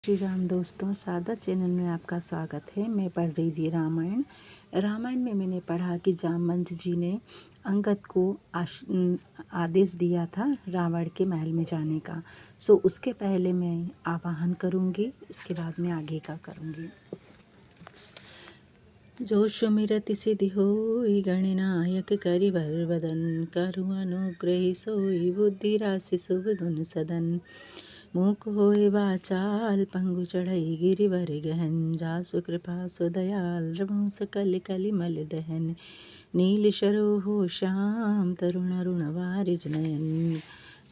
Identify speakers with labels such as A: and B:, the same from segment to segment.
A: श्री राम दोस्तों, शारदा चैनल में आपका स्वागत है। मैं पढ़ रही थी रामायण में मैंने पढ़ा कि जामवंत जी ने अंगद को आदेश दिया था रावण के महल में जाने का। उसके पहले मैं आवाहन करूँगी, उसके बाद मैं आगे का करूँगी। जो सुमिरति सिद्धि होई गणनायक करिवर वदन, करु अनुग्रही सोई बुद्धि राशि शुभ गुण सदन। मूक होए वाचाल पंगु चढ़ई गिरिवर गहन, जासु कृपा सुदयाल रघु सकल कलि मल दहन। नील सरोह श्याम तरुण अरुण वारिज नयन,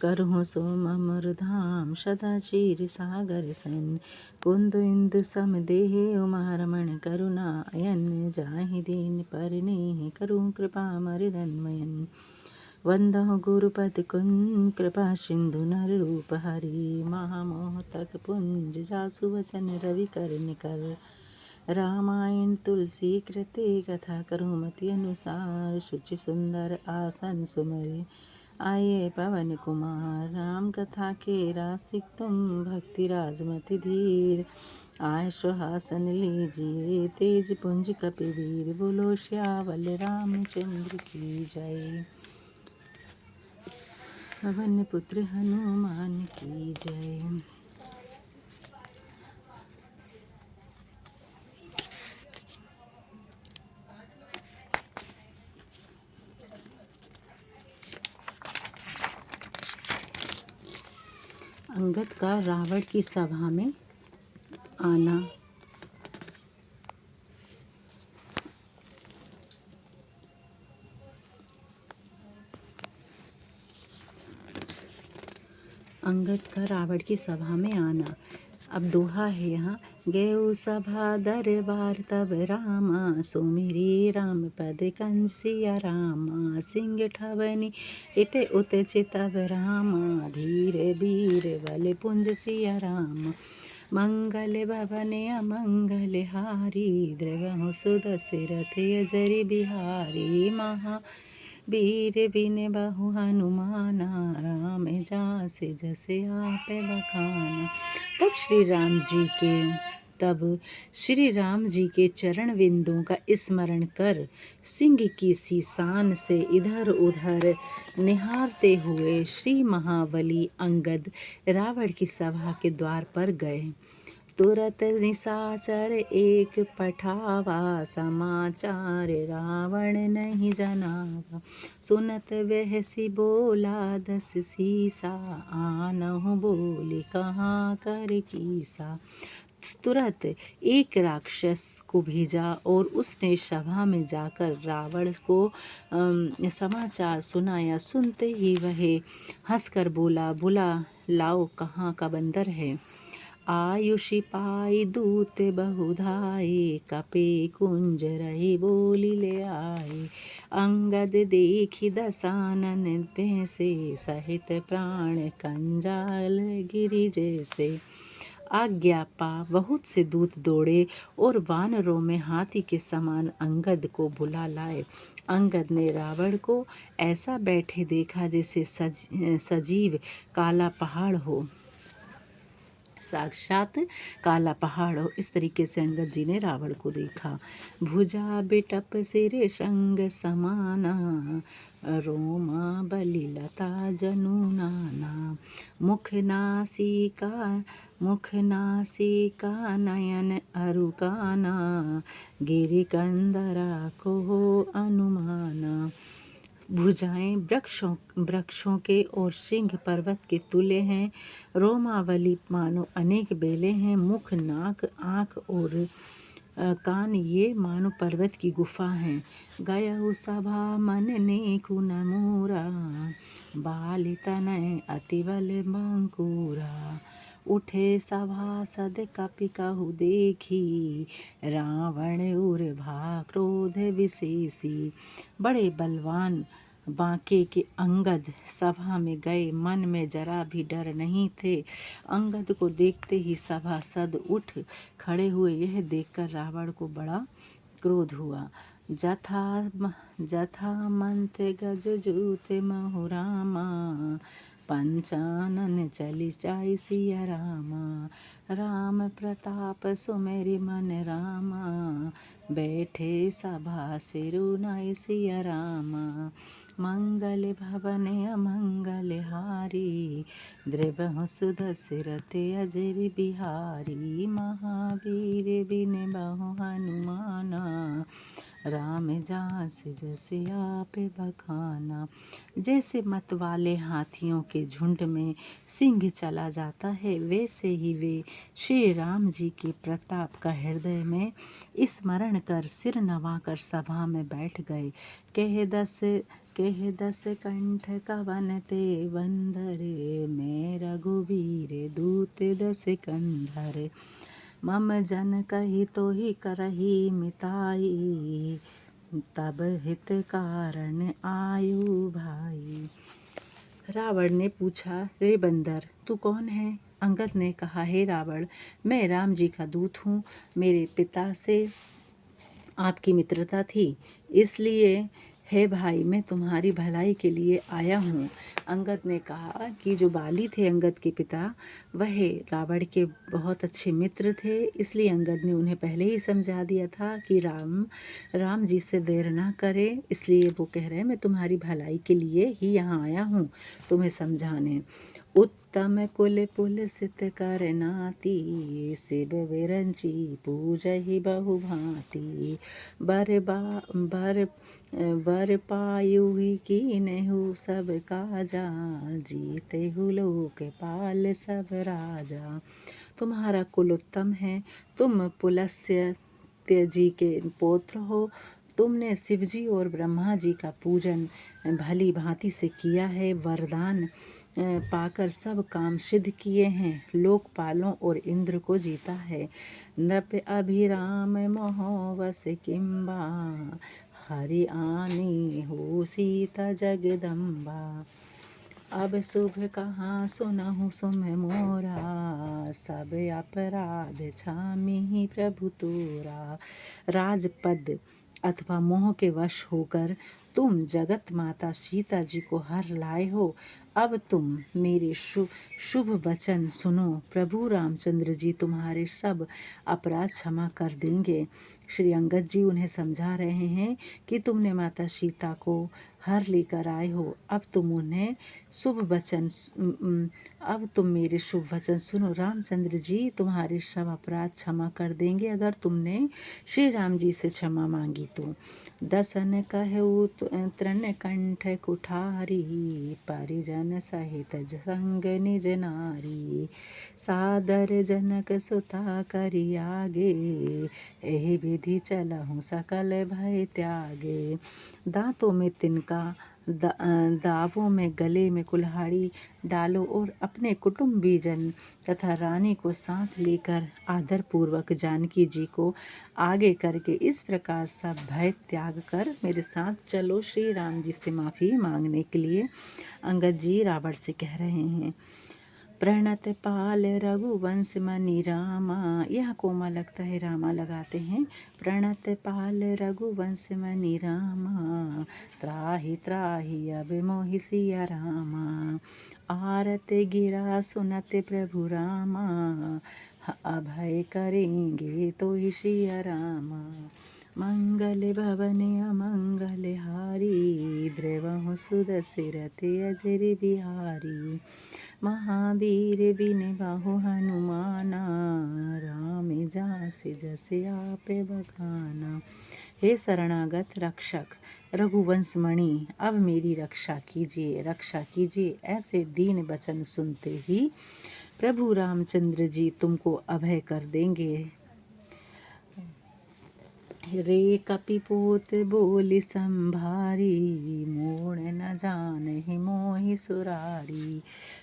A: करहु सोम अमर धाम सदा क्षीर सागर सन। कुंद इंदु सम देहे उमा रमण करुणायन, जाहि दीन परनेह करु कृपा मर्दनमयन। वंदहु गुरुपद कुंज कृपा सिंधु नर रूप हरि, महामोह तक पुंज जासु वचन रवि कर निकर। रामायण तुलसी कृते कथा करुमति अनुसार, शुचि सुंदर आसन सुमरि आये पवन कुमार। राम कथा के रासिक तुम भक्ति राजमति धीर, आय सुहासन लीजिए तेज पुंज कपिवीर। बोलो श्यावल रामचंद्र की जय, पवन पुत्र हनुमान की जय। अंगद का रावण की सभा में आना। अंगद का रावण की सभा में आना। अब दोहा है यहाँ। गेउ सभा दरबार तब रामा, सुमिरी राम पद कंज सिया रामा। सिंह ठवनी इत उत चितव रामा, धीर वीर बल पुंज सिया रामा। मंगल भवन अमंगल हारी, द्रवहु सुदशरथ अजर बिहारी। महा वीर बिन बहु हनुमाना, राम जासे जसे आप बखाना। तब श्री राम जी के चरण विंदों का स्मरण कर सिंह की सी शान से इधर उधर निहारते हुए श्री महाबली अंगद रावण की सभा के द्वार पर गए। तुरत निशाचर एक पठावा, समाचार रावण नहीं जनावा। सुनत बेहसी बोला दस सीसा, आनहु बोली कहाँ कर कीसा। तुरंत एक राक्षस को भेजा और उसने सभा में जाकर रावण को समाचार सुनाया। सुनते ही वह हंसकर बोला, बुला लाओ कहाँ का बंदर है। आयुषि पाई दूत बहुधाई, कपे कुंज रही बोली ले आए। अंगद देखी दसानन पैसे, सहित प्राण कंजाल गिरि जैसे। आज्ञा पा बहुत से दूत दौड़े और वानरों में हाथी के समान अंगद को बुला लाए। अंगद ने रावण को ऐसा बैठे देखा जैसे सजीव काला पहाड़ हो, साक्षात काला पहाड़ हो। इस तरीके से अंगद जी ने रावण को देखा। भुजा बिटप सिर संग समाना, रोमा बलि लता जनु नाना। मुख नासिका नयन अरुकाना, गिरि कंदरा को अनुमाना। भुजाएं वृक्षों के और सिंह पर्वत के तुल्य हैं। रोमावली मानो अनेक बेले हैं। मुख, नाक, आँख और कान ये मानो पर्वत की गुफा हैं। गयउ सभा मन नेकु नमूरा, बालि तनय अति बल बंकुरा। उठे सभासद कपि कहु देखी, रावण उर भा क्रोध विशेषी। बड़े बलवान बांके के अंगद सभा में गए, मन में जरा भी डर नहीं थे। अंगद को देखते ही सभासद उठ खड़े हुए। यह देखकर रावण को बड़ा क्रोध हुआ। जथा मंत गज जूते महु रामा, पंचानन चली जाय सिया रामा। राम प्रताप सुमेरि मन रामा, बैठे सभा सिरु नाय सिया रामा। मंगल भवन अमंगल हारी, द्रवहु सुदशरथ अजर बिहारी। महावीर बिन बहु हनुमाना, राम जास जस आप बखाना। जैसे मत वाले हाथियों के झुंड में सिंह चला जाता है, वैसे ही वे श्री राम जी के प्रताप का हृदय में स्मरण कर सिर नवाकर सभा में बैठ गए। कह दस कंठ कवन ते बंदर, मैं रघुबीर दूत दस कंधर। मम जन कही तो ही करही मिताई, तब हित कारण आयु भाई। रावण ने पूछा, रे बंदर तू कौन है? अंगद ने कहा, हे रावण, मैं राम जी का दूत हूँ। मेरे पिता से आपकी मित्रता थी, इसलिए हे भाई मैं तुम्हारी भलाई के लिए आया हूँ। अंगद ने कहा कि जो बाली थे अंगद के पिता, वह रावण के बहुत अच्छे मित्र थे, इसलिए अंगद ने उन्हें पहले ही समझा दिया था कि राम जी से वैर ना करे। इसलिए वो कह रहे हैं मैं तुम्हारी भलाई के लिए ही यहाँ आया हूँ, तुम्हें समझाने। उत्तम कुल पुलसित कर नाती, शिव विरंची पूजहि बहु भांति। बर पायु ही कीन्हु सब काजा, जीतेहु लोकपाल सब राजा। तुम्हारा कुल उत्तम है, तुम पुलस्त्य जी के पौत्र हो। तुमने शिव जी और ब्रह्मा जी का पूजन भली भांति से किया है, वरदान पाकर सब काम सिद्ध किए हैं, लोकपालों और इंद्र को जीता है। नृप अभिराम मोह वस किंबा, हरि आनी हो सीता जगदम्बा। अब शुभ कहाँ सुनहु सुम मोरा, सब अपराध क्षामि प्रभु तोरा। राजपद अथवा मोह के वश होकर तुम जगत माता सीता जी को हर लाए हो। अब तुम मेरे शुभ वचन सुनो, प्रभु रामचंद्र जी तुम्हारे सब अपराध क्षमा कर देंगे। श्री अंगद जी उन्हें समझा रहे हैं कि तुमने माता सीता को हर लेकर आए हो। अब तुम मेरे शुभ वचन सुनो। रामचंद्र जी तुम्हारे सब अपराध क्षमा कर देंगे अगर तुमने श्री राम जी से क्षमा मांगी तो। दसन कहु तृण कंठ कुठारी, परिजन सहित संग निज नारी। सादर जनक सुता करि आगे, एहि विधि चलहु सकल भय त्यागे। दांतों में तिनका, दावों में गले में कुल्हाड़ी डालो और अपने कुटुंबीजन तथा रानी को साथ लेकर आदर पूर्वक जानकी जी को आगे करके इस प्रकार सब भय त्याग कर मेरे साथ चलो श्री राम जी से माफ़ी मांगने के लिए अंगद जी रावण से कह रहे हैं। प्रणत पाल रघुवंश मनि रामा, यह कोमा लगता है रामा लगाते हैं। प्रणत पाल रघुवंश मनि रामा, त्राहि त्राहि अब मोहि सिया रामा। आरत गिरा सुनत प्रभु रामा, अभय करेंगे तो ही सिया रामा। मंगल भवन अमंगल हारी, द्रवहु सुदशरथ अजर बिहारी। महावीर बिन बहु हनुमाना, राम जास जस आप बखाना। हे शरणागत रक्षक रघुवंश मणि, अब मेरी रक्षा कीजिए। ऐसे दीन वचन सुनते ही प्रभु रामचंद्र जी तुमको अभय कर देंगे। रे कपिपोत बोली संभारी, मोड़ न जानहि मोहि सुरारी।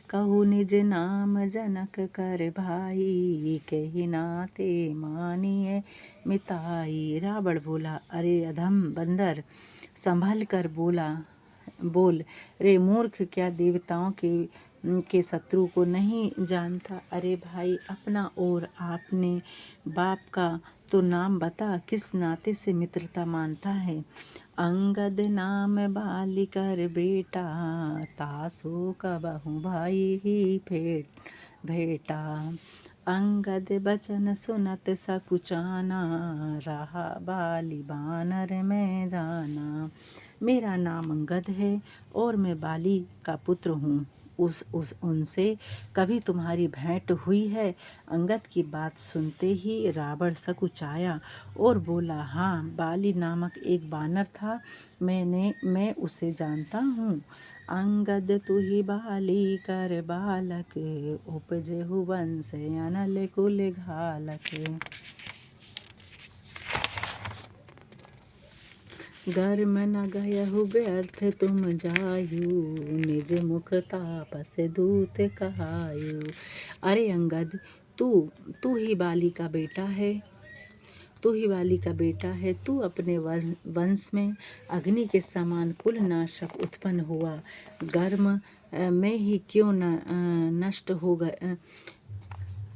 A: कहु निज नाम जनक कर भाई, कहि नाते मानिए मिताई। रावण बोला, अरे अधम बंदर, संभल कर बोल। रे मूर्ख, क्या देवताओं के के शत्रु को नहीं जानता। अरे भाई, अपना और आपने बाप का तो नाम बता, किस नाते से मित्रता मानता है। अंगद नाम बाली कर बेटा, तासो कबहु भाई ही भेटा। अंगद बचन सुनत सकुचाना, रहा बाली बानर में जाना। मेरा नाम अंगद है और मैं बाली का पुत्र हूँ। उनसे कभी तुम्हारी भेंट हुई है? अंगद की बात सुनते ही रावण सकुचाया और बोला, हाँ, बाली नामक एक बानर था, मैं उसे जानता हूँ। अंगद तुहि बाली कर बालक, उपजेहु वंश अनल कुल घालक। गर्म न गयहु व्यर्थ तुम जायु, निज मुख तापस दूत कहायु। अरे अंगद, तू ही बाली का बेटा है, तू ही बाली का बेटा है। तू अपने वंश में अग्नि के समान कुल नाशक उत्पन्न हुआ। गर्म में ही क्यों नष्ट हो गया,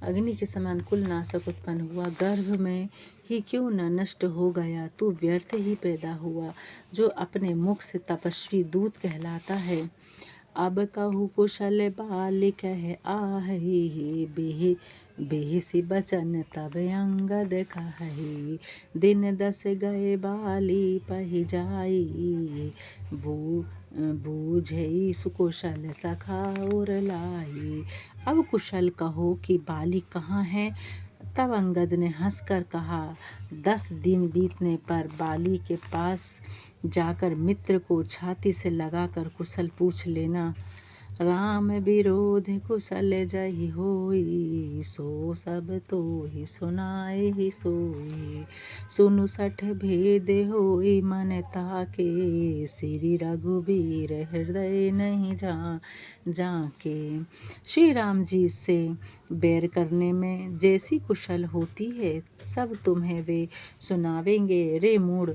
A: अग्नि के समान कुल नाशक उत्पन्न हुआ। गर्भ में ही क्यों न नष्ट हो गया। तू व्यर्थ ही पैदा हुआ, जो अपने मुख से तपस्वी दूत कहलाता है। अब कहु कुशल बाल कह आही, बेहिसी बचन तब अंगद कही। दिन 10 गए बाली पहि जाई, बूझई सुकुशल सखा और लाई। अब कुशल कहो कि बाली कहाँ है। तब अंगद ने हंसकर कहा, 10 दिन बीतने पर बाली के पास जाकर मित्र को छाती से लगाकर कुशल पूछ लेना। राम विरोध कुशल जहि होई, सो सब तो ही सुनाए ही सोई। सुनु 60 भेद होई मन ताके, श्री रघुबीर हृदय नहीं जाके। श्री राम जी से बैर करने में जैसी कुशल होती है, सब तुम्हें वे सुनावेंगे। रे मूढ़,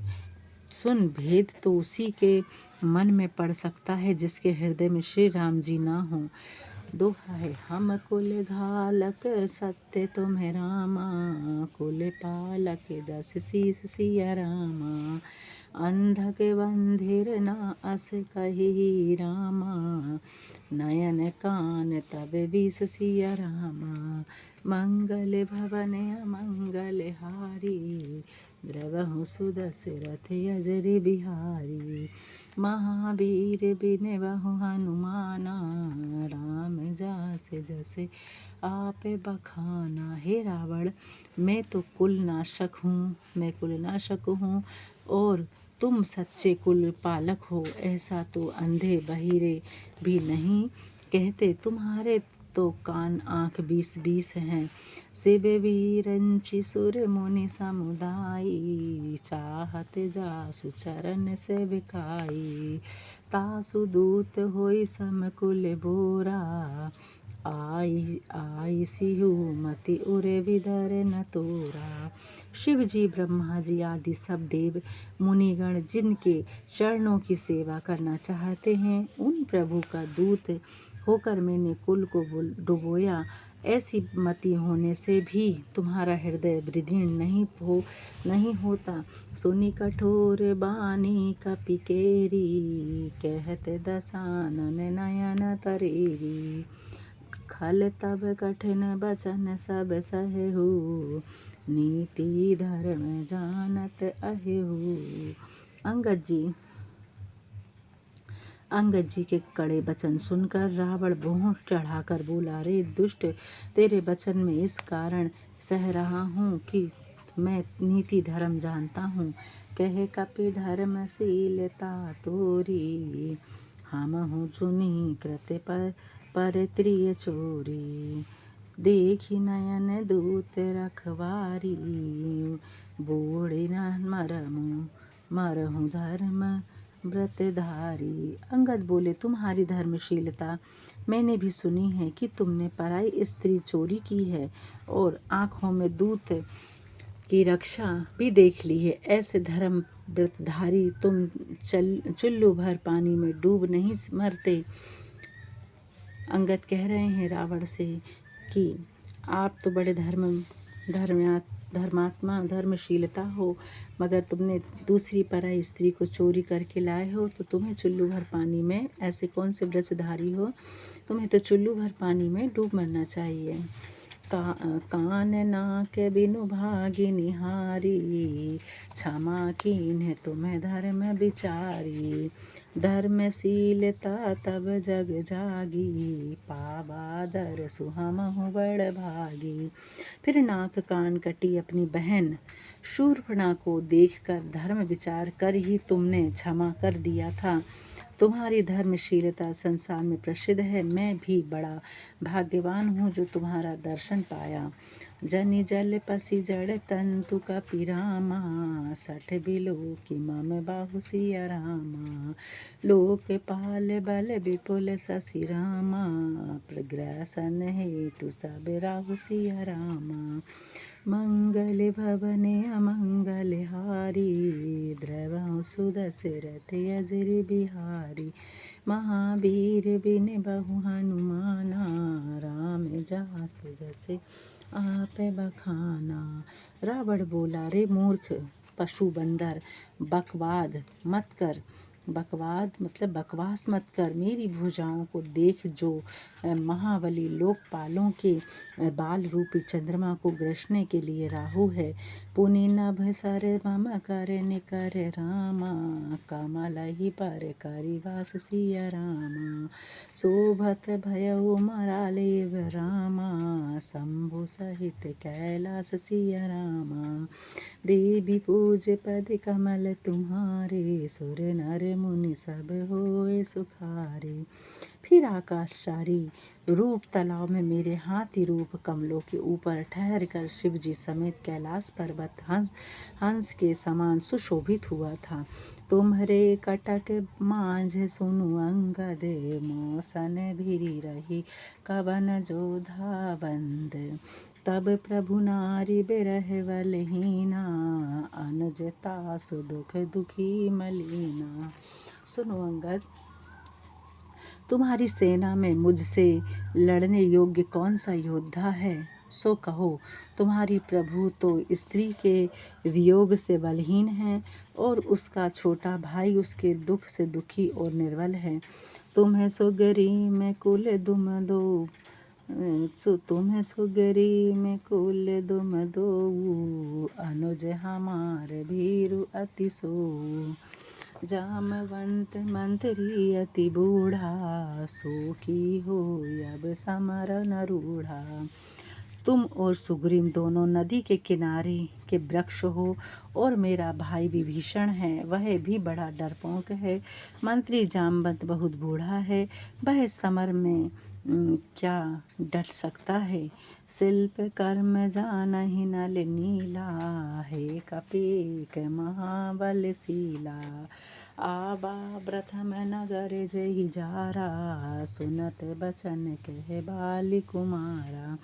A: सुन, भेद तो उसी के मन में पड़ सकता है जिसके हृदय में श्री राम जी ना हो। दोहा है, हम कुल घालक सत्य तुम्हें रामा, कुल पालक 10 शीस सिया रामा। अंधक बंधिर ना अस कही रामा, नयन कान तब 20 सिया रामा। मंगल भवन अमंगल हारी, द्रवहु सुदशरथ अजर बिहारी। महावीर बिन बहु हनुमाना, राम जासे जसे आप बखाना। हे रावण, मैं तो कुल नाशक हूँ और तुम सच्चे कुल पालक हो, ऐसा तो अंधे बहिरे भी नहीं कहते। तुम्हारे तो कान आँख 20 हैं। शिव वीरंचि सुर मुनि समुदायी, चाहत जासु चरण सेविकाई। तासु दूत होई समकुल बोरा, आई सिहु मति उरे विदर न तोरा। शिव जी, ब्रह्मा जी आदि सब देव मुनिगण जिनके चरणों की सेवा करना चाहते हैं, उन प्रभु का दूत होकर मैंने कुल को डुबोया। ऐसी मति होने से भी तुम्हारा हृदय वृदीर्ण नहीं होता। सुनी कठोर बानी कपिकेरी, कहते दसानन नयन तरेरी। खल तब कठिन बचन सब सहेहु, नीति धर्म जानत अहेहु। अंगद जी के कड़े वचन सुनकर रावण भौं चढ़ाकर बोला, रे दुष्ट, तेरे वचन में इस कारण सह रहा हूँ कि मैं नीति धर्म जानता हूँ। कहे कपि धर्मशीलता तोरी, हम हूँ चुनी कृत पर त्रिय चोरी। देखी नयन दूत रखवारी, बूढ़ी न मरहु धर्म व्रतधारी। अंगद बोले, तुम्हारी धर्मशीलता मैंने भी सुनी है कि तुमने पराई स्त्री चोरी की है और आँखों में दूत की रक्षा भी देख ली है। ऐसे धर्म व्रतधारी तुम चुल्लू भर पानी में डूब नहीं मरते। अंगद कह रहे हैं रावण से कि आप तो बड़े धर्मात्मा धर्मशीलता हो, मगर तुमने दूसरी पराई स्त्री को चोरी करके लाए हो, तो तुम्हें चुल्लू भर पानी में, ऐसे कौन से व्रजधारी हो, तुम्हें तो चुल्लू भर पानी में डूब मरना चाहिए। कान नाक बिनु भागी निहारी, क्षमा कीन्ह तुम्हें धर्म विचारी। धर्मशीलता तब जग जागी, पावा दर सुहमहु बड़ भागी। फिर नाक कान कटी अपनी बहन शूर्पणखा को देखकर धर्म विचार कर ही तुमने क्षमा कर दिया था। तुम्हारी धर्मशीलता संसार में प्रसिद्ध है। मैं भी बड़ा भाग्यवान हूँ जो तुम्हारा दर्शन पाया। जनि जल पसी जड़ तंतु कपिरामा, सठ बिलो की मम बाहु सिया रामा। लोकपाल बल विपुल शशि रामा, प्रग्रसन हेतु सब राहु सिया रामा। मंगल भवन अमंगल हारी, द्रवहु सुदशरथ अजर बिहारी। महावीर बिन बहु हनुमाना, राम जास जसे आप बखाना। रावण बोला, रे मूर्ख पशु बंदर, बकवाद मत कर। बकवाद मतलब बकवास मत कर। मेरी भुजाओं को देख, जो महाबली लोकपालों के बाल रूपी चंद्रमा को ग्रसने के लिए राहु है। पुनि नभ सर मम कर निकर रामा, कमल ही पर करिवास सिया रामा। शोभत भयउ मरालेव रामा, शंभु सहित कैलास सिया रामा। देवी पूज पद कमल तुम्हारे, सुर नर मुनि सब होए सुखारे। फिर आकाशचारी रूप तालाब में मेरे हाथी रूप कमलों के ऊपर ठहर कर शिव जी समेत कैलाश पर्वत हंस के समान सुशोभित हुआ था। तुम्हारे कटक मांझ सुनु अंगद, मौसन भिरी रही कवन जोधा बंद। तब प्रभु नारी बिरह बलहीना, अनुजता सुदुख दुखी मलीना। सुनो अंगद, तुम्हारी सेना में मुझसे लड़ने योग्य कौन सा योद्धा है, सो कहो। तुम्हारी प्रभु तो स्त्री के वियोग से बलहीन है, और उसका छोटा भाई उसके दुख से दुखी और निर्बल है। तुम्हें सुगरी में कुल दुम दो, तुम्हें सुगरी में कुल दुम दो, अनुज हमार भीरु अति सो। जामवंत मंत्री अति बूढ़ा, सो की हो अब समर नरूढ़ा। तुम और सुग्रीव दोनों नदी के किनारे के वृक्ष हो, और मेरा भाई विभीषण है, वह भी बड़ा डरपोक है। मंत्री जामवंत बहुत बूढ़ा है, वह समर में क्या डट सकता है। शिल्प कर्म जानहि नल नीला, है कपीक महाबलशीला। आबा प्रथम नगर जहि जारा, सुनत बचन कह बाली कुमारा।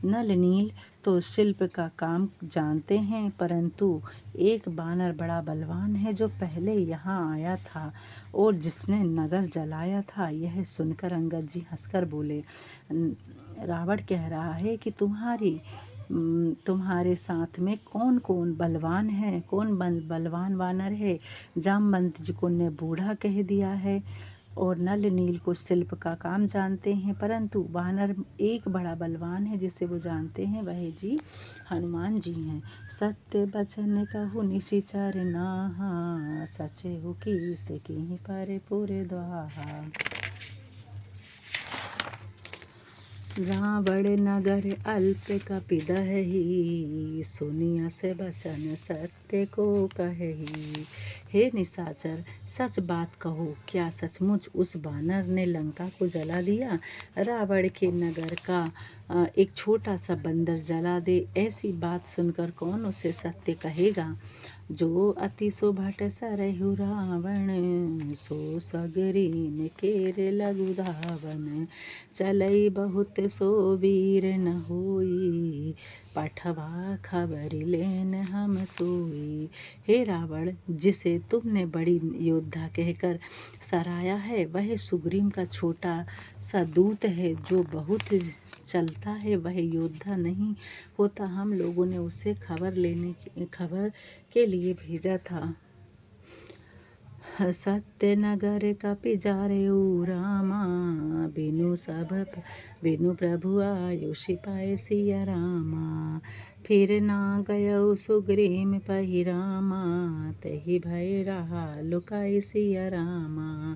A: नल नील तो शिल्प का काम जानते हैं, परंतु एक बानर बड़ा बलवान है जो पहले यहाँ आया था और जिसने नगर जलाया था। यह सुनकर अंगद जी हंसकर बोले, रावण कह रहा है कि तुम्हारे साथ में कौन कौन बलवान है, कौन बलवान वानर है। जामवंत जी को ने बूढ़ा कह दिया है, और नल नील को शिल्प का काम जानते हैं, परंतु वानर एक बड़ा बलवान है जिसे वो जानते हैं, वह जी हनुमान जी हैं। सत्य बचन कहु निशिचर नाहा, सचे हो कीस किहि पर पुर द्वाहा। रावण नगर अल्प कपि दहहि, सुनियस बचन सत्य को कही। हे निशाचर, सच बात कहो, क्या सचमुच उस बानर ने लंका को जला दिया? रावण के नगर का एक छोटा सा बंदर जला दे, ऐसी बात सुनकर कौन उसे सत्य कहेगा? जो अति सुभट सरहु रावण, सो सगरी में केर लगु धावन। चलई बहुत सो वीर न होई, पठवा खबर लेन हम सोई। हे रावण, जिसे तुमने बड़ी योद्धा कहकर सराया है, वह सुग्रीव का छोटा सा दूत है जो बहुत चलता है, वह योद्धा नहीं होता। हम लोगों ने उसे खबर के लिए भेजा था। सत्य नगर कपि जारेउ रामा, बिनु प्रभु आयुषि पाए सिया रामा। फिर ना गयउ सुग्रीव पहि रामा, तहि भय रहा लुकाई सिया रामा।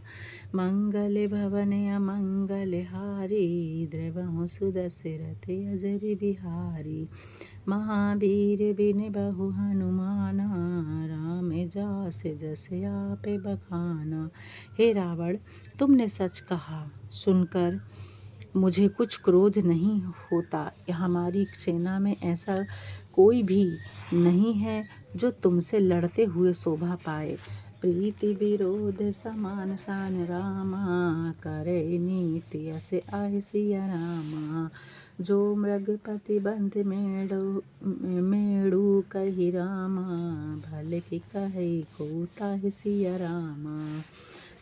A: मंगल भवन अमंगल हारी, द्रवहु सुदशरथ अजर बिहारी। महावीर बिन बहु हनुमाना, राम जास जस आपे बखाना। हे रावण, तुमने सच कहा, सुनकर मुझे कुछ क्रोध नहीं होता। हमारी सेना में ऐसा कोई भी नहीं है जो तुमसे लड़ते हुए शोभा पाए। प्रीति विरोध समान सान रामा, करे नीति अस आहि सिया रामा। जो मृगपति बंध मेड़ु कहि रामा, भले कि कहि को ताहि सिया रामा।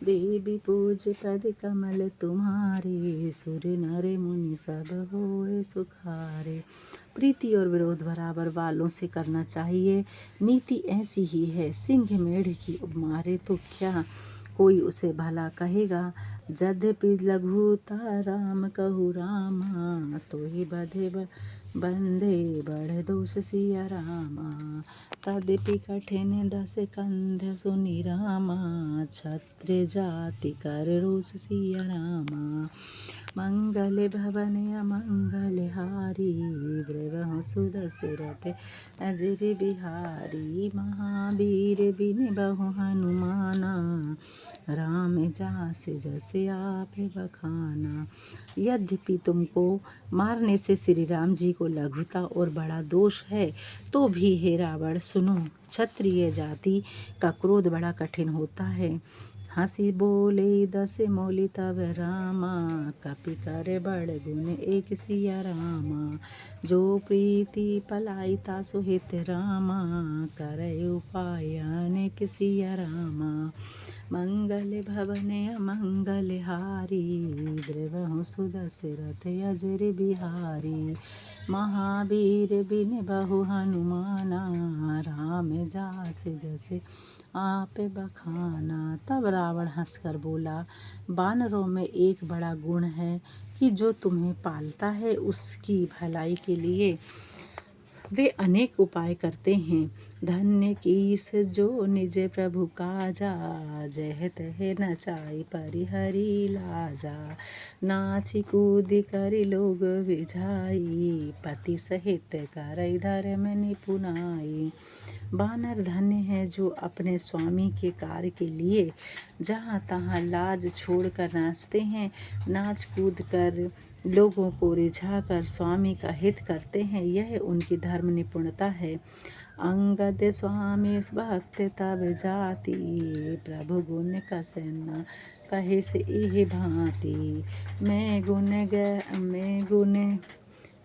A: देवी पूज पद कमल तुम्हारे, सुर नर मुनि सब होए सुखारे। प्रीति और विरोध बराबर वालों से करना चाहिए। नीति ऐसी ही है, सिंह मेढ़ की मारे तो क्या कोई उसे भला कहेगा। यद्यपि लघुता राम कहु रामा, तो ही बंधे बढ़ दोष सिया रामा। तद्यपि कठिन दस कंध सुनि रामा, क्षत्रिय जाति कर रोष सिया रामा। मंगल भवन अमंगल हारी, द्रवहु सुदशरथ अजर बिहारी। महावीर बिन बहु हनुमाना, राम जास जस आपे बखाना। यद्यपि तुमको मारने से श्री राम जी को लघुता और बड़ा दोष है, तो भी हे रावण सुनो, क्षत्रिय जाति का क्रोध बड़ा कठिन होता है। हंसी बोले दस मौलि तब रामा, कपि कर बड़ गुण एक सिया रामा। जो प्रीति पलाई तासु हित रामा, करे उपाय अनेक सिया रामा। मंगल भवन अमंगल हारी, द्रवहु सुदशरथ अजर बिहारी। महावीर बिन बहु हनुमाना, राम जास जस आपे बखाना। तब रावण हंसकर बोला, वानरों में एक बड़ा गुण है कि जो तुम्हें पालता है, उसकी भलाई के लिए वे अनेक उपाय करते हैं। धन्य कीस जो निज प्रभु काजा, जह तह नचाई परिहरि लाजा। नाचि कूदि करि लोग विझाई, पति सहित करई धर्म निपुनाई। वानर धन्य है जो अपने स्वामी के कार्य के लिए जहाँ तहाँ लाज छोड़कर नाचते हैं, नाच कूद कर लोगों को रिझाकर स्वामी का हित करते हैं। यह उनकी धर्म निपुणता है। अंगद स्वामी भक्त तब जाति, प्रभु गुण कसना कहे से इह भांति। मैं गुण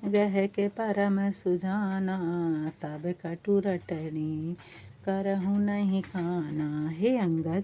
A: गह के परम सुजाना, तब कटु रटनी करहु नहीं काना। हे अंगद,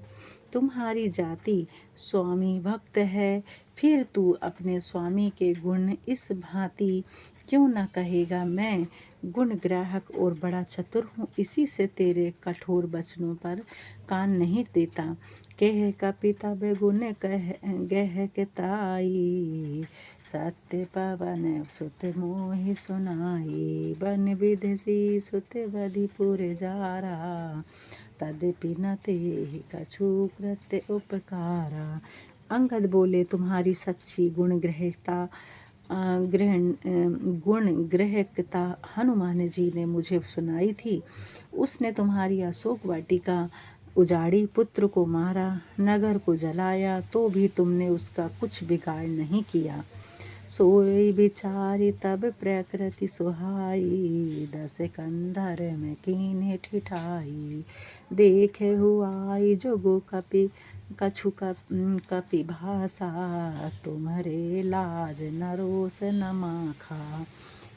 A: तुम्हारी जाति स्वामी भक्त है, फिर तू अपने स्वामी के गुण इस भांति क्यों न कहेगा। मैं गुण ग्राहक और बड़ा चतुर हूँ, इसी से तेरे कठोर वचनों पर कान नहीं देता। कह कपि तब गुण गह के ताई, सत्य पवन सुत मोहि सुनाई। बन विधि सुत बधिपुर जारा, तद्यपि न तेहि कछु कृत्य उपकारा। अंगद बोले, तुम्हारी सच्ची गुण ग्रहकता हनुमान जी ने मुझे सुनाई थी। उसने तुम्हारी अशोक वाटिका उजाड़ी, पुत्र को मारा, नगर को जलाया, तो भी तुमने उसका कुछ बिगाड़ नहीं किया। सोई बिचारी तब प्रकृति सुहाई, 10 कंधर में कीन्हे ठिठाई। देखे हुआई जोगो कपि कछु कपि भाषा, तुम्हारे लाज न रोष न माखा।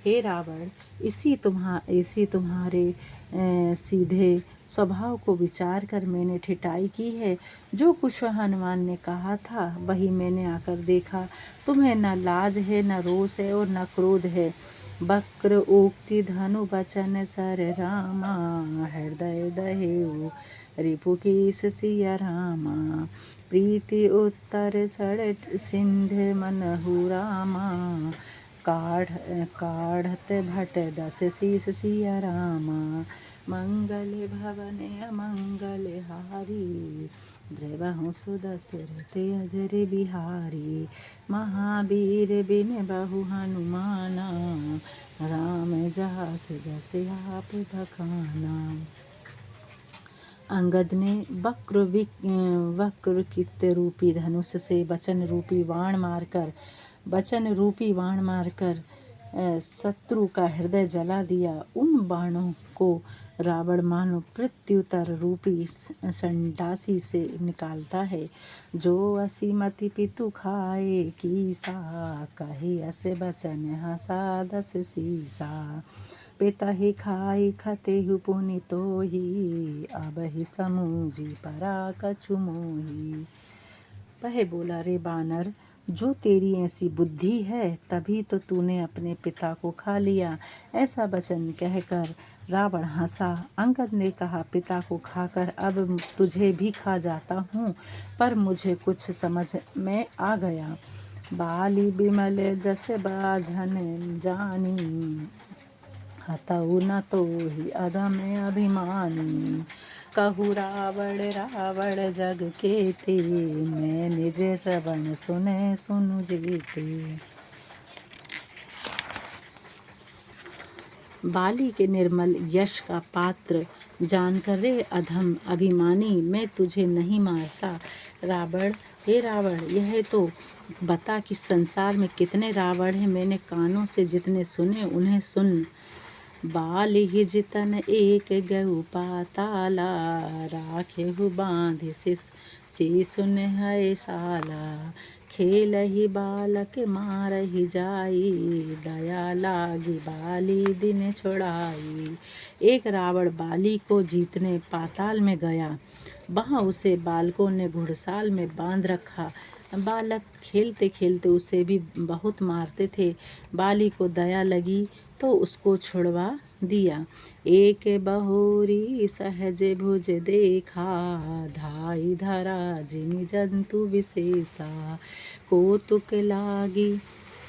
A: हे रावण, इसी तुम्हारे सीधे स्वभाव को विचार कर मैंने ठिठाई की है। जो कुछ हनुमान ने कहा था वही मैंने आकर देखा। तुम्हें न लाज है, न रोष है और न क्रोध है। वक्र उक्ति धनु बचन सर रामा, हृदय दहेउ रिपु कीस सिया रामा। प्रीति उत्तर सड़ सिंध मनहु रामा, काढ़त भट 10 शीस सिया रामा। मंगल भवन अमंगल हारी, द्रवहु सुदशरथ अजर बिहारी। महावीर बिन बहु हनुमाना, राम जास जस आप बखाना। अंगद ने वक्रकित रूपी धनुष से वचन रूपी बाण मारकर शत्रु का हृदय जला दिया। उन बाणों को रावण मानो प्रत्युतर रूपी संडासी से निकालता है। जो असीमति पितु खाए कीसा, कहे अस बचन हसा 10 शीसा। पिता ही खाई खतेहु पुनि तोहि, अब ही समूझी परा कछु मोही। वह बोला, रे बानर, जो तेरी ऐसी बुद्धि है तभी तो तूने अपने पिता को खा लिया। ऐसा वचन कहकर रावण हंसा। अंगद ने कहा, पिता को खाकर अब तुझे भी खा जाता हूँ, पर मुझे कुछ समझ में आ गया। बाली बिमल जस बाझन जानी, हतऊ न तोहि अधम अभिमानी। कहु रावण रावण जग केते, मैं निज श्रवण सुने सुनु जेते। बाली के निर्मल यश का पात्र जानकर, रे अधम अभिमानी, मैं तुझे नहीं मारता। हे रावण, यह तो बता कि संसार में कितने रावण हैं। मैंने कानों से जितने सुने उन्हें सुन। बाल ही जितन एक गऊ पाताला, राखेहु बांधि सुन है शाला। खेल ही बालक मार ही जाई, दया लागी बाली दिन छोड़ाई। एक रावण बाली को जीतने पाताल में गया। वहाँ उसे बालकों ने घुड़साल में बांध रखा। बालक खेलते खेलते उसे भी बहुत मारते थे। बाली को दया लगी तो उसको छुड़वा दिया। एक बहुरी सहज भुज देखा, धाई धरा जिमि जंतु विशेषा। कौतुक लागी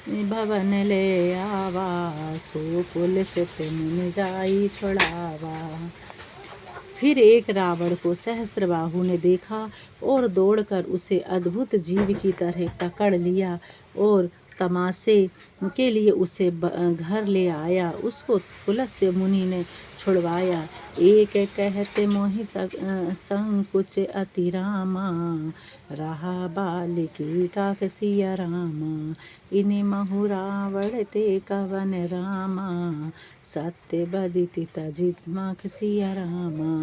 A: भवन ले आवा, सो पुलिस मुनि जाई छुड़ावा। फिर एक रावण को सहस्त्रबाहु ने देखा और दौड़कर उसे अद्भुत जीव की तरह पकड़ लिया और तमाशे के लिए उसे घर ले आया। उसको पुलस्त्य मुनि ने छुड़वाया। एक कहते मोहि संकुच अति रामा, रहा बालिकी काक सिया रामा। इनि महु रावण ते कवन रामा, सत्य बदिति तजित मख सिया रामा।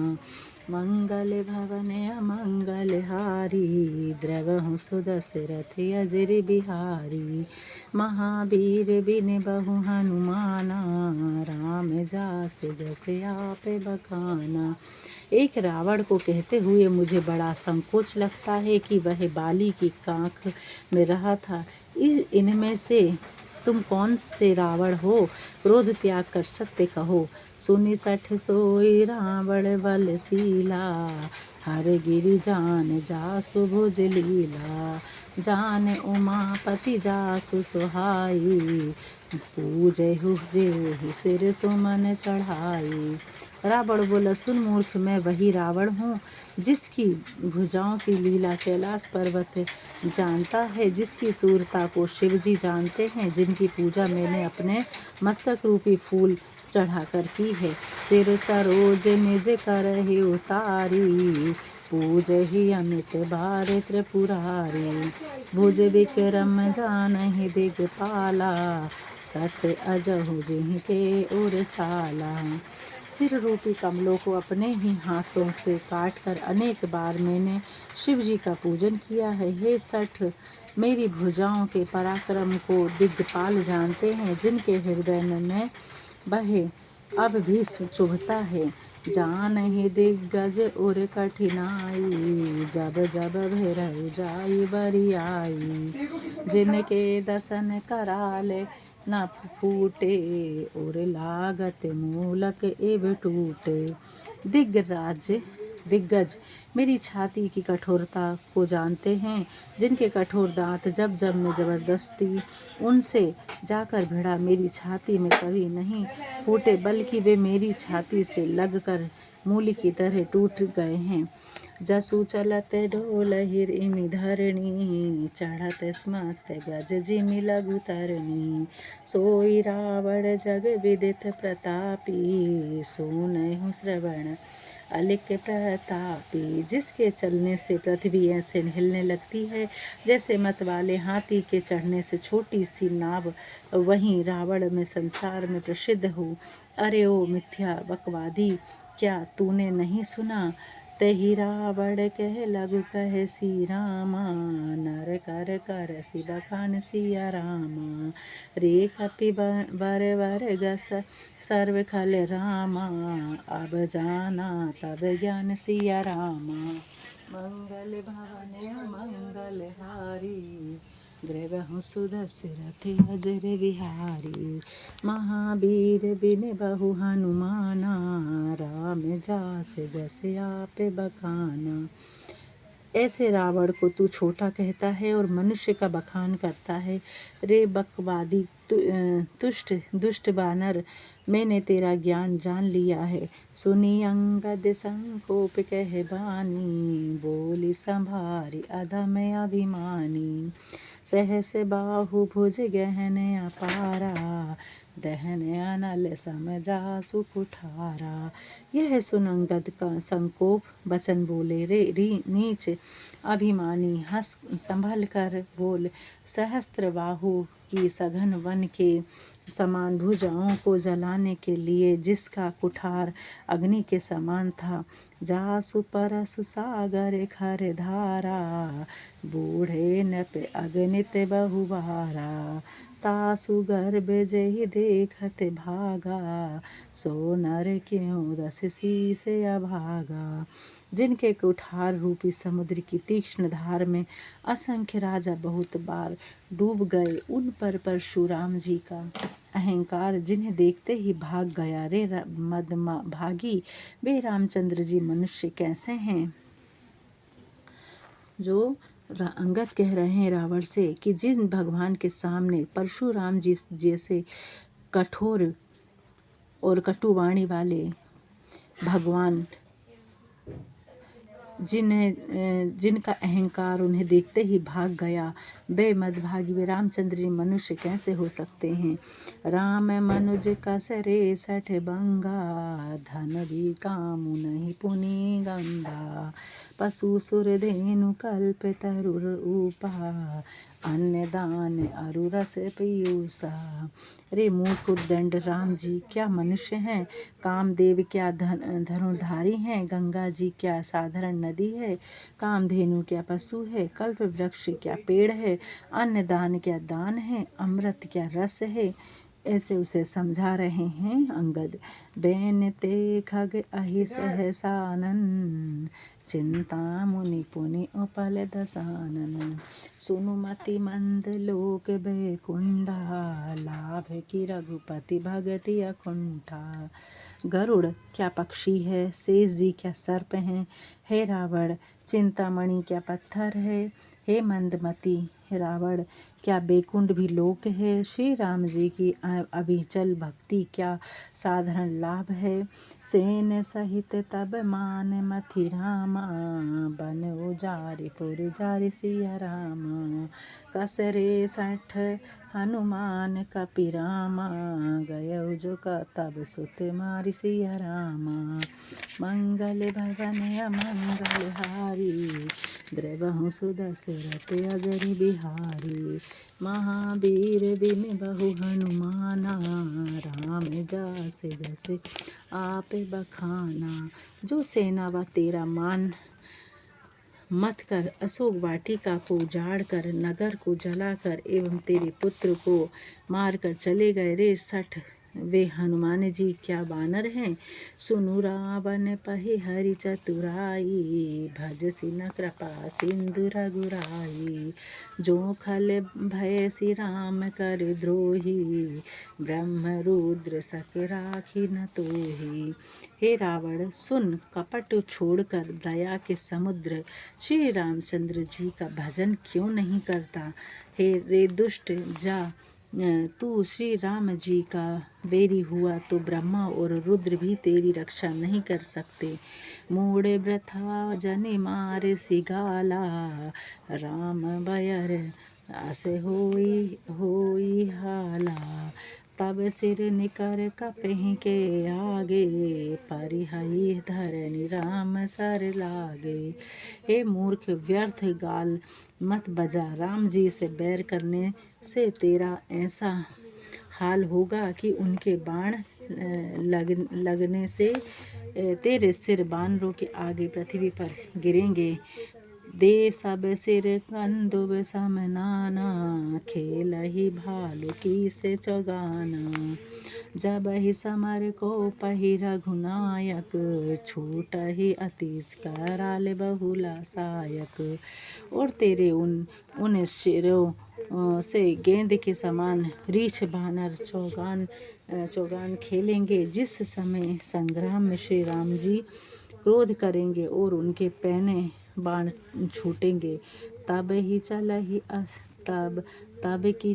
A: मंगल भवन अमंगल हारी, द्रवहु सुदशरथ अजर बिहारी। महावीर बिन बहु हनुमाना, राम जास जस आप बखाना। एक रावण को कहते हुए मुझे बड़ा संकोच लगता है कि वह बाली की कांख में रहा था। इनमें से तुम कौन से रावण हो? क्रोध त्याग कर सत्य कहो। सुनि सठ सोई रावण बलशीला, हर गिरि जान जासु भुज लीला। जान उमापति जासु सुहाई, पूजहु जेहि सिर सुमन चढ़ाई। रावण बोला, सुन मूर्ख, मैं वही रावण हूँ जिसकी भुजाओं की लीला कैलाश पर्वत जानता है, जिसकी सूरता को शिवजी जानते हैं, जिनकी पूजा मैंने अपने मस्तक रूपी फूल चढ़ाकर की है। सिर सरोज निज करहि उतारी, पूजहि अमित बार त्रिपुरारी। भुज विक्रम जानहि दिगपाला, सट अजहु जिनके उर साला। सिर रूपी कमलों को अपने ही हाथों से काटकर अनेक बार मैंने शिव जी का पूजन किया है। हे सठ, मेरी भुजाओं के पराक्रम को दिग्पाल जानते हैं, जिनके हृदय में बहे अब भी चुभता है। जानहि दिग्गज उर कठिनाई, जब जब भैरव जाई बरियाई। जिनके दसन कराले न फूटे, उर लागत मूलक इब टूटे। दिग्गज मेरी छाती की कठोरता को जानते हैं, जिनके कठोर दांत जब जब मैं जबरदस्ती उनसे जाकर भिड़ा, मेरी छाती में कभी नहीं फूटे, बल्कि वे मेरी छाती से लगकर मूल की तरह टूट गए हैं। जसु चलत ढोल हिरिमि धरणी, चढ़त स्मत गज जिमि लघु तरणी। सोई रावण जग विदित प्रतापी, सुनहु श्रवण अलिक प्रतापी। जिसके चलने से पृथ्वी ऐसे हिलने लगती है जैसे मतवाले हाथी के चढ़ने से छोटी सी नाव, वहीं रावण में संसार में प्रसिद्ध हो। अरे ओ मिथ्या बकवादी, क्या तूने नहीं सुना? तहि रावण कह लघु कह सी रामा, नर कर कर सी बखान सिया रामा। रे कपि बर वर गस सर्व खल रामा, अब जाना तब ज्ञान सिया रामा। मंगल भवन मंगल हारी, ग्रहु सुदशरथ अजर बिहारी। महावीर बिन बहु हनुमाना, राम जास जस आप बखाना। ऐसे रावण को तू छोटा कहता है और मनुष्य का बखान करता है। रे बकवादी दुष्ट बानर, मैंने तेरा ज्ञान जान लिया है। सुनी अंगद संकोप कह बानी, बोली संभारी अधम अभिमानी। सहस बाहु भुज गहन अपारा, दहन अनल समझासु कुठारा। यह सुन अंगद का संकोप वचन बोले। रे नीच अभिमानी, हंस संभल कर बोल। सहस्त्र बाहु की सघन वन के समान भुजाओं को जलाने के लिए जिसका कुठार अग्नि के समान था। जासु परसु सागर खर धारा, बूढ़े नप अगणित बहुबारा। तासु गर्भ जहि देखत भागा, सो नर क्यों दस शीस अभागा। जिनके कुठार रूपी समुद्र की तीक्ष्ण धार में असंख्य राजा बहुत बार डूब गए, उन पर परशुराम जी का अहंकार जिन्हें देखते ही भाग गया। रे मदभागी, वे रामचंद्र जी मनुष्य कैसे हैं? जो अंगद कह रहे हैं रावण से कि जिन भगवान के सामने परशुराम जी जैसे कठोर और कटुवाणी वाले भगवान, जिनका अहंकार उन्हें देखते ही भाग गया, वे मदभागी वे रामचंद्र जी मनुष्य कैसे हो सकते हैं? राम मनुज कस रे सठ बंगा, धन भी कामु नहीं पुनि गंगा। पशु सुर धेनु कल्प तरुर ऊपा, अन्य दान अरु रस पीयूषा। रे मूर्ख उद्दंड राम जी क्या मनुष्य हैं? कामदेव क्या धनुर्धारी हैं? गंगा जी क्या साधारण नदी है? कामधेनु क्या पशु है? कल्प वृक्ष क्या पेड़ है? अन्न दान क्या दान है? अमृत क्या रस है? ऐसे उसे समझा रहे हैं अंगद। बैन ते खग अहि सहसानन, चिंता मुनि पुनि उपल दसानन। सुनु मति मंद लोक बैकुंठा, लाभ की रघुपति भगति अकुंठा। गरुड़ क्या पक्षी है? शेष जी क्या सर्प हैं? हे रावण, चिंतामणि क्या पत्थर है? हे मंदमती रावण, क्या बैकुंठ भी लोक है? श्री राम जी की अविचल भक्ति क्या साधारण लाभ है? सेन सहित तब मान मथि रामा, बन उजारि पुर जारि सिया रामा। कसरे 60 हनुमान कपिरामा, गयौ जो का तब सुत मारि सिया रामा। मंगल भवन अमंगल हारी, द्रवहु सुदशरथ अजर बिहारी। महावीर बिन बहु हनुमाना, राम जास जस आप बखाना। जो सेना व तेरा मान मत कर, अशोक वाटिका को उजाड़ कर, नगर को जलाकर एवं तेरे पुत्र को मारकर चले गए रे 60 वे हनुमान जी क्या बानर हैं। सुनु रावण पहि हरि चतुराई, भजसि न कृपा सिंधु रघुराई। जो खल भय सि राम कर द्रोही, ब्रह्म रुद्र सक राखी न तोही। हे रावण सुन, कपट छोड़कर दया के समुद्र श्री रामचंद्र जी का भजन क्यों नहीं करता। हे रे दुष्ट, जा तू श्री राम जी का बैरी हुआ तो ब्रह्मा और रुद्र भी तेरी रक्षा नहीं कर सकते। मूढ़ वृथा जनि मार सिगाला, राम बयर अस होई हाला। तब सिर निकर कपहि के आगे, परिहइ धरनि राम सर लागे। हे मूर्ख, व्यर्थ गाल मत बजा। राम जी से बैर करने से तेरा ऐसा हाल होगा कि उनके बाण लगने से तेरे सिर बानरों के आगे पृथ्वी पर गिरेंगे। दे सब सिर कंदुब सम नाना, खेलहि भालु की से चौगाना। जब ही समर को पहि रघुनायक, छूटहि अतिश कराल बहुला सायक। और तेरे उन सिरों से गेंद के समान रीछ बानर चौगान खेलेंगे। जिस समय संग्राम में श्री राम जी क्रोध करेंगे और उनके पैने बाण छूटेंगे, तब की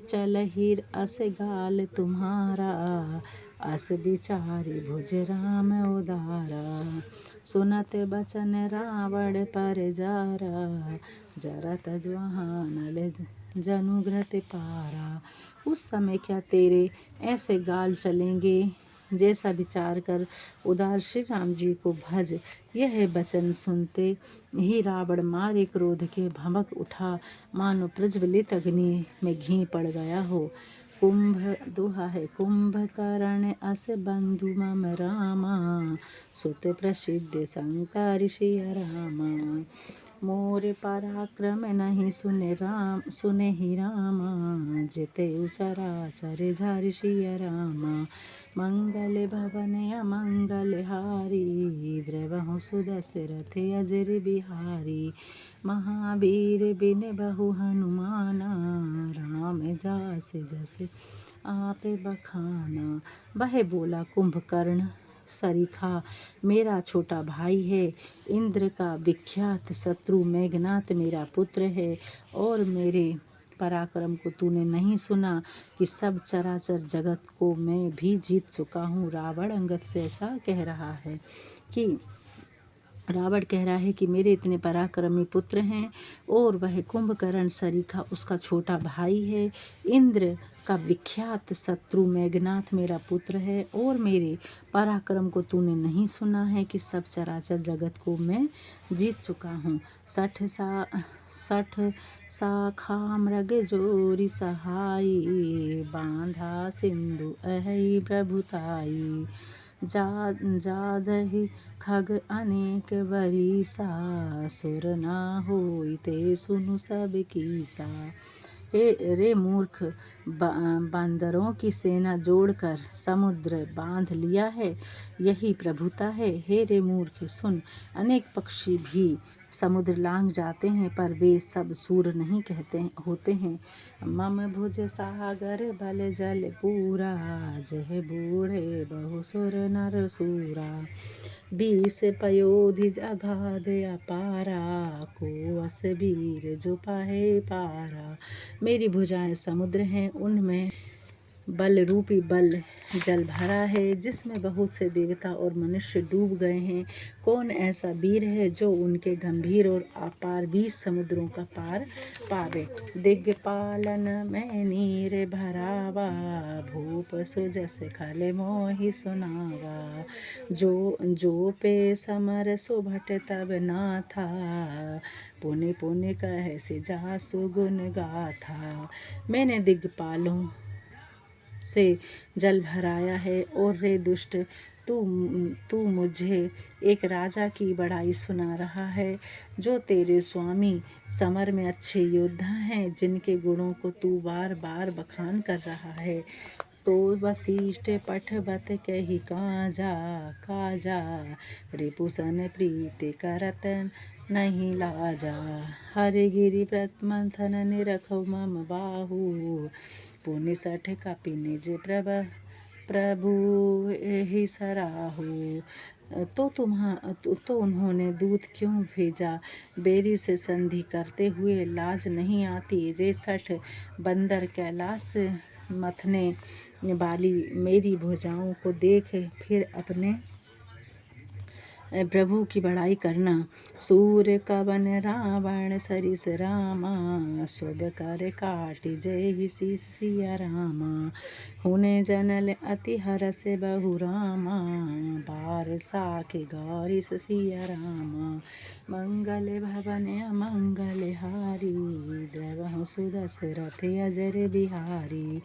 A: चलहि अस गाल तुम्हारा, अस बिचारी भुज राम उदारा। सुनत बचन रावण पर जारा, जरत जवानल जनु घृत पारा। उस समय क्या तेरे ऐसे गाल चलेंगे, जैसा विचार कर उदार श्री राम जी को भज। यह वचन सुनते ही रावण मारे क्रोध के भभक उठा, मानो प्रज्वलित अग्नि में घी पड़ गया हो। दोहा है। कुंभकर्ण अस बंधु मम रामा, सुत प्रसिद्ध शंकर सिया रामा। मोर पराक्रम नहीं सुने ही रामा, जेते चराचर झरि सिया रामा। मंगल भवन अमंगल हारी, द्रवहु सुदशरथ अजर बिहारी। महावीर बिन बहु हनुमाना, राम जास जस आप बखाना। वह बोला, कुंभकर्ण सरीखा मेरा छोटा भाई है, इंद्र का विख्यात शत्रु मेघनाथ मेरा पुत्र है। और मेरे पराक्रम को तूने नहीं सुना कि सब चराचर जगत को मैं भी जीत चुका हूँ। रावण कह रहा है कि मेरे इतने पराक्रमी पुत्र हैं, और वह कुंभकर्ण सरीखा उसका छोटा भाई है। इंद्र का विख्यात शत्रु मेघनाथ मेरा पुत्र है, और मेरे पराक्रम को तूने नहीं सुना है कि सब चराचर जगत को मैं जीत चुका हूँ। 60 शाखा मृग जोरी सहाई, बांधा सिंधु अहै प्रभुताई। जादहि खग अनेक बरीसा, सुर ना होई ते सुनु सब कीसा। रे मूर्ख, बांदरों की सेना जोड़कर समुद्र बांध लिया है, यही प्रभुता है। हे रे मूर्ख सुन, अनेक पक्षी भी समुद्र लांघ जाते हैं, पर वे सब सूर नहीं होते हैं। मम भुज सागर बल जल पूरा, जह बूढ़े बहु सुर नर सूरा। 20 पयोधि अगाध अपारा, को अस वीर जो पाहे पारा। मेरी भुजाएं समुद्र हैं, उनमें बल रूपी बल जल भरा है, जिसमें बहुत से देवता और मनुष्य डूब गए हैं। कौन ऐसा वीर है जो उनके गंभीर और अपार 20 समुद्रों का पार पावे। दिग्पालन में नीर भरावा, भूप सुजस खल मोहि सुनावा। जो पे समर सुभट तब ना था, पुनि पुनि कह से जासु गुण गाथा। मैंने दिग्पालों से जल भराया है, और रे दुष्ट, तू मुझे एक राजा की बड़ाई सुना रहा है, जो तेरे स्वामी समर में अच्छे योद्धा हैं, जिनके गुणों को तू बार बार बखान कर रहा है। तो वशिष्ठ पठबत कही काजा, काजा रिपुसन प्रीति करत नहीं लाजा। हरि गिरि प्रतमंथन निरखौ मम बाहु, पुनि सठ कपि निज प्रभु एहि सराहु। तो उन्होंने दूत क्यों भेजा, बेरी से संधि करते हुए लाज नहीं आती। रे सठ बंदर, कैलाश मथने वाली मेरी भुजाओं को देख फिर अपने प्रभु की बड़ाई करना। सूर्य कवन रावण सरिस रामा, शुभ कर काटि जय शीस सिया रामा। हुने जनल अति हरस बहु रामा, बार साखे गौरीस सिया रामा। मंगल भवन अमंगल हारी, द्रवहु सुदशरथ अजर बिहारी।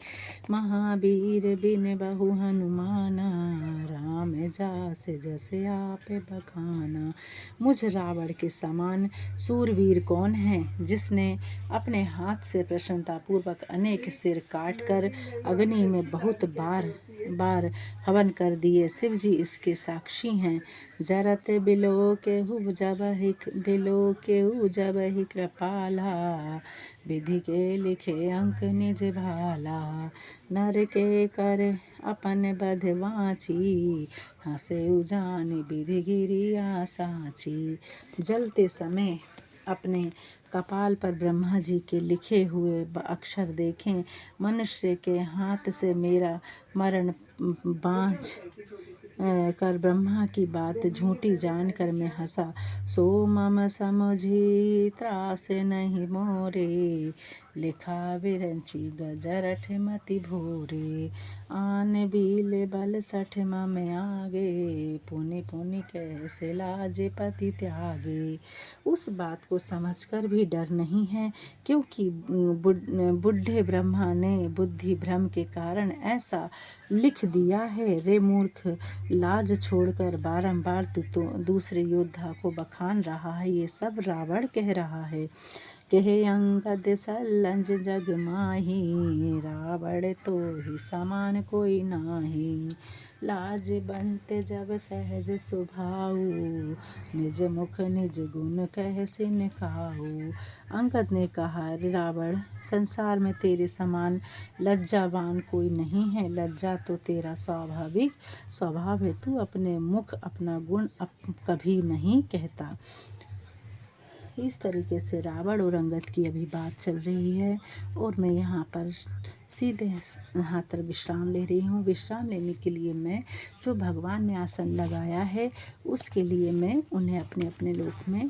A: महावीर बिन बहु हनुमाना, राम जास जस आप बखाना। मुझ रावण के समान सूरवीर कौन है, जिसने अपने हाथ से प्रसन्नतापूर्वक अनेक सिर काटकर अग्नि में बहुत बार बार हवन कर दिए। शिव जी इसके साक्षी हैं। जरत बिलो केहु जब ही कृपाला, विधि के लिखे अंक निज भाला। नर के कर अपन बध वाची, हंसे उजान विधि गिरिया साची। जलते समय अपने कपाल पर ब्रह्मा जी के लिखे हुए अक्षर देखें। मनुष्य के हाथ से मेरा मरण बाँच कर ब्रह्मा की बात झूठी जानकर मैं हंसा। सो मम समझी त्रास नहीं मोरे, लिखा विरंची गजरठ मति भोरे। आन बीले बल सठ मम आगे, पुनि पुनि कैसे लाज पति त्यागे। उस बात को समझकर भी डर नहीं है, क्योंकि बुढ़े ब्रह्मा ने बुद्धि भ्रम के कारण ऐसा लिख दिया है। रे मूर्ख, लाज छोड़कर बारंबार तू दूसरे योद्धा को बखान रहा है। ये सब रावण कह रहा है। कहे अंगद सल्लज जग माही, रावण तो ही समान कोई नाही। लाज बंत जब सहज स्वभाव, निज मुख निज गुण कह सिन खाऊ। अंगद ने कहा, रावण, संसार में तेरे समान लज्जावान कोई नहीं है। लज्जा तो तेरा स्वभाव है। तू अपने मुख अपना गुण कभी नहीं कहता। इस तरीके से रावण और अंगद की अभी बात चल रही है, और मैं यहाँ पर सीधे हाथ पर विश्राम ले रही हूँ। विश्राम लेने के लिए मैं जो भगवान ने आसन लगाया है, उसके लिए मैं उन्हें अपने अपने लोक में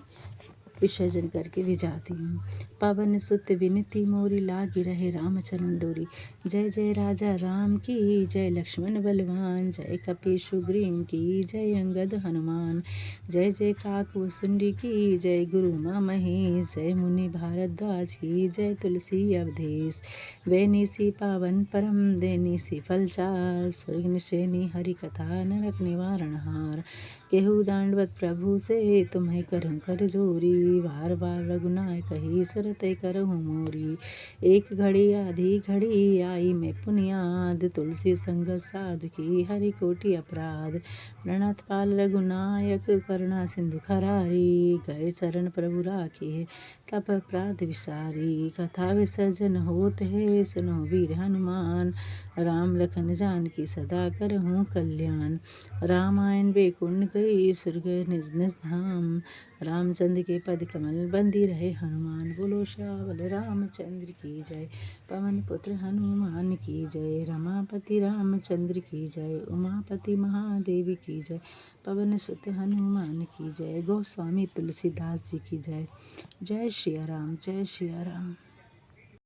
A: विसर्जन करके भी जाती हूँ। पवन सुत विनती मोरी, लागी रहे रामचरण डोरी। जय जय राजा राम की जय, लक्ष्मण बलवान जय, कपि सुग्रीव की जय, अंगद हनुमान जय। जय काकभुसुंडी की जय, गुरु मा महेश जय, मुनि भारद्वाज की जय, तुलसी अवधेश। वैनीसी पावन परम देनीसी फलचार, स्वर्ग निशेनी हरि कथा नरक निवारण हार। केहू दांडवत प्रभु से, तुम्हें करहु कर जोरी। बार बार रघुनाय कही, सुरत करहु मोरी। एक घड़ी आधी घड़ी आई मैं पुनियाद, तुलसी संगत साधु की हरि कोटि अपराध। प्रणत पाल रघुनायक, करुणा सिंधु खरारी। गए चरण प्रभु राखी, तप अपराध विसारी। कथा विसर्जन होत है, सुनो वीर हनुमान। राम लखन जानकी सदा करहु कल्याण। रामायण वैकुंठ गई सुर गए निज निज धाम। रामचंद्र के पद कमल बंदी रहे हनुमान। बोलो श्यामल रामचंद्र की जय। पवन पुत्र हनुमान की जय। रमापति रामचंद्र की जय। उमापति महादेव की जय। पवन सुत हनुमान की जय। गोस्वामी तुलसीदास जी की जय। जय श्री राम, जय श्री राम।